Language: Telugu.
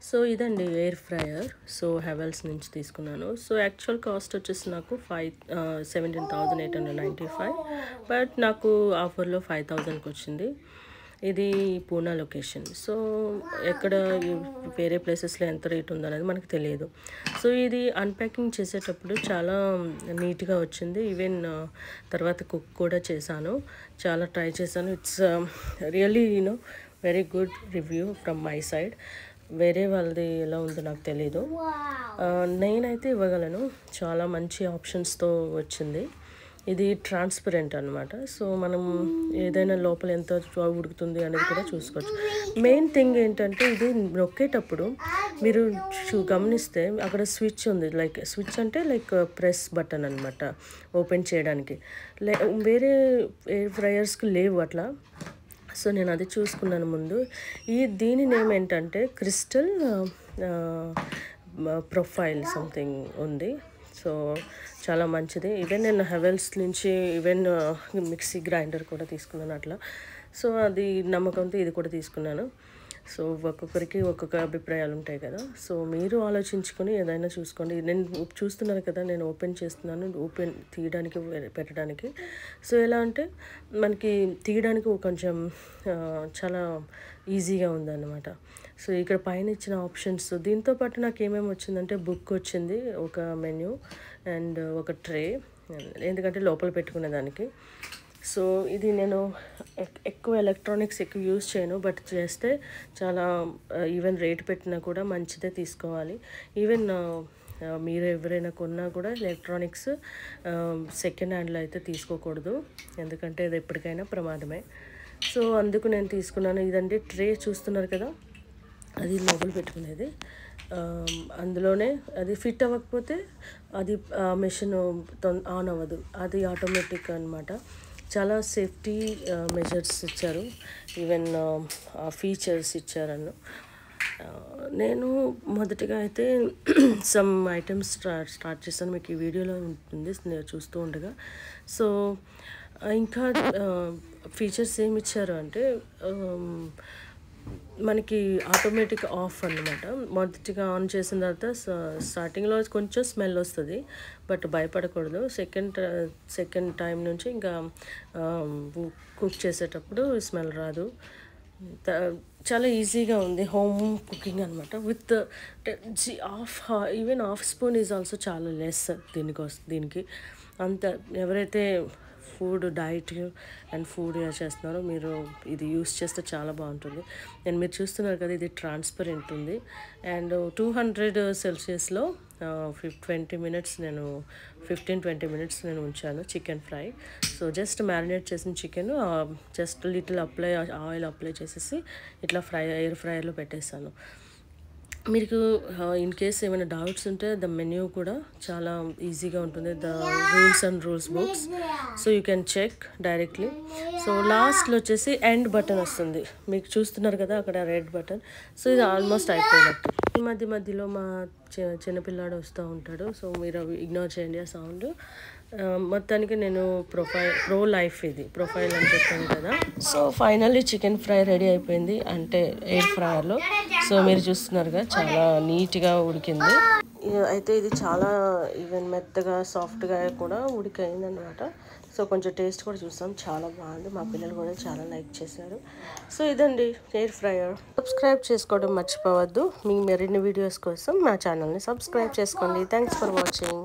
సో ఇదండి ఎయిర్ ఫ్రైయర్. సో హెవెల్స్ నుంచి తీసుకున్నాను. సో యాక్చువల్ కాస్ట్ వచ్చేసి నాకు 17,895, బట్ నాకు ఆఫర్లో 5,000కి వచ్చింది. ఇది పూనా లొకేషన్. సో ఎక్కడ వేరే ప్లేసెస్లో ఎంత రేట్ ఉందనేది మనకు తెలియదు. సో ఇది అన్ప్యాకింగ్ చేసేటప్పుడు చాలా నీట్గా వచ్చింది. ఈవెన్ తర్వాత కుక్ కూడా చేశాను, చాలా ట్రై చేశాను. It's really very good review from my side. వేరే వాళ్ళది ఎలా ఉందో నాకు తెలీదు. నేనైతే ఇవ్వగలను. చాలా మంచి ఆప్షన్స్తో వచ్చింది. ఇది ట్రాన్స్పరెంట్ అనమాట. సో మనం ఏదైనా లోపల ఎంత ఉడుకుతుంది అనేది కూడా చూసుకోవచ్చు. మెయిన్ థింగ్ ఏంటంటే ఇది నొక్కేటప్పుడు మీరు గమనిస్తే అక్కడ స్విచ్ ఉంది. లైక్ స్విచ్ అంటే లైక్ ప్రెస్ బటన్ అనమాట, ఓపెన్ చేయడానికి. వేరే ఎయిర్ ఫ్రైయర్స్కి లేవు అట్లా. సో నేను అది చూసుకున్నాను ముందు. దీని నేమ్ ఏంటంటే క్రిస్టల్ ప్రొఫైల్ సంథింగ్ ఉంది. సో చాలా మంచిది. ఈవెన్ నేను హెవెల్స్ నుంచి ఈవెన్ మిక్సీ గ్రైండర్ కూడా తీసుకున్నాను అట్లా. సో అది నమ్మకంతో ఇది కూడా తీసుకున్నాను. సో ఒక్కొక్కరికి ఒక్కొక్క అభిప్రాయాలు ఉంటాయి కదా. సో మీరు ఆలోచించుకొని ఏదైనా చూసుకోండి. నేను చూస్తున్నాను కదా, నేను ఓపెన్ చేస్తున్నాను, ఓపెన్ తీయడానికి పెట్టడానికి. సో ఎలా అంటే మనకి తీయడానికి కొంచెం చాలా ఈజీగా ఉందన్నమాట. సో ఇక్కడ పైన ఇచ్చిన ఆప్షన్స్, దీంతో పాటు నాకు ఏమేమి వచ్చిందంటే బుక్ వచ్చింది, ఒక మెన్యూ అండ్ ఒక ట్రే, ఎందుకంటే లోపల పెట్టుకునేదానికి. సో ఇది నేను ఎక్కువ ఎలక్ట్రానిక్స్ ఎక్కువ యూజ్ చేయను, బట్ చేస్తే చాలా ఈవెన్ రేట్ పెట్టినా కూడా మంచిదే తీసుకోవాలి. ఈవెన్ మీరు ఎవరైనా కొన్నా కూడా ఎలక్ట్రానిక్స్ సెకండ్ హ్యాండ్లో అయితే తీసుకోకూడదు, ఎందుకంటే అది ఎప్పటికైనా ప్రమాదమే. సో అందుకు నేను తీసుకున్నాను. ఇదండి ట్రే చూస్తున్నారు కదా, అది లోపల పెట్టుకునేది. అందులోనే అది ఫిట్ అవ్వకపోతే అది మెషిన్ ఆన్ అవ్వదు, అది ఆటోమేటిక్ అనమాట. చాలా సేఫ్టీ మెజర్స్ ఇచ్చారు, ఈవెన్ ఫీచర్స్ ఇచ్చారన్న. నేను మొదటిగా అయితే సమ్ ఐటమ్స్ స్టార్ట్ చేశాను, మీకు ఈ వీడియోలో ఉంటుంది నేను చూస్తూ ఉండగా. సో ఇంకా ఫీచర్స్ ఏమి ఇచ్చారు అంటే మనకి ఆటోమేటిక్ ఆఫ్ అన్నమాట. మొదటిగా ఆన్ చేసిన తర్వాత స్టార్టింగ్లో కొంచెం స్మెల్ వస్తుంది, బట్ భయపడకూడదు. సెకండ్ టైం నుంచి ఇంకా కుక్ చేసేటప్పుడు స్మెల్ రాదు. చాలా ఈజీగా ఉంది, హోమ్ కుకింగ్ అనమాట. With even half spoon is also చాలా లెస్ దీనికి. అంత ఎవరైతే ఫుడ్ డైట్ అండ్ ఫుడ్ చేస్తున్నారో మీరు ఇది యూస్ చేస్తే చాలా బాగుంటుంది. అండ్ మీరు చూస్తున్నారు కదా, ఇది ట్రాన్స్పరెంట్ ఉంది. అండ్ 200 సెల్సియస్లో 15-20 మినిట్స్ నేను ఉంచాను chicken fry. So just marinate చేసిన chicken just little oil apply చేసేసి ఇట్లా ఎయిర్ ఫ్రైయర్లో పెట్టేశాను. మీకు ఇన్ కేస్ ఏమైనా డౌట్స్ ఉంటే ద మెన్యూ కూడా చాలా ఈజీగా ఉంటుంది, the rules books. So you can check డైరెక్ట్లీ. సో లాస్ట్లో వచ్చేసి ఎండ్ బటన్ వస్తుంది, మీకు చూస్తున్నారు కదా అక్కడ రెడ్ బటన్. సో ఇది ఆల్మోస్ట్ అయిపోయినట్టు. ఈ మధ్యలో మా చిన్నపిల్లాడు వస్తూ ఉంటాడు, సో మీరు ఇగ్నోర్ చేయండి ఆ సౌండ్. మొత్తానికి నేను ప్రో లైఫ్ ఇది ప్రొఫైల్ అని చెప్పాను కదా. So finally chicken fry ready అయిపోయింది, అంటే ఎయిర్ ఫ్రైయర్లో. సో మీరు చూస్తున్నారుగా చాలా నీట్గా ఉడికింది. అయితే ఇది చాలా ఈవెన్ మెత్తగా సాఫ్ట్గా కూడా ఉడికైంది అనమాట. సో కొంచెం టేస్ట్ కూడా చూస్తాం, చాలా బాగుంది. మా పిల్లలు కూడా చాలా లైక్ చేశారు. సో ఇదండి ఎయిర్ ఫ్రైయర్. సబ్స్క్రైబ్ చేసుకోవడం మర్చిపోవద్దు. మీ మరిన్ని వీడియోస్ కోసం మా ఛానల్ని సబ్స్క్రైబ్ చేసుకోండి. Thanks for watching.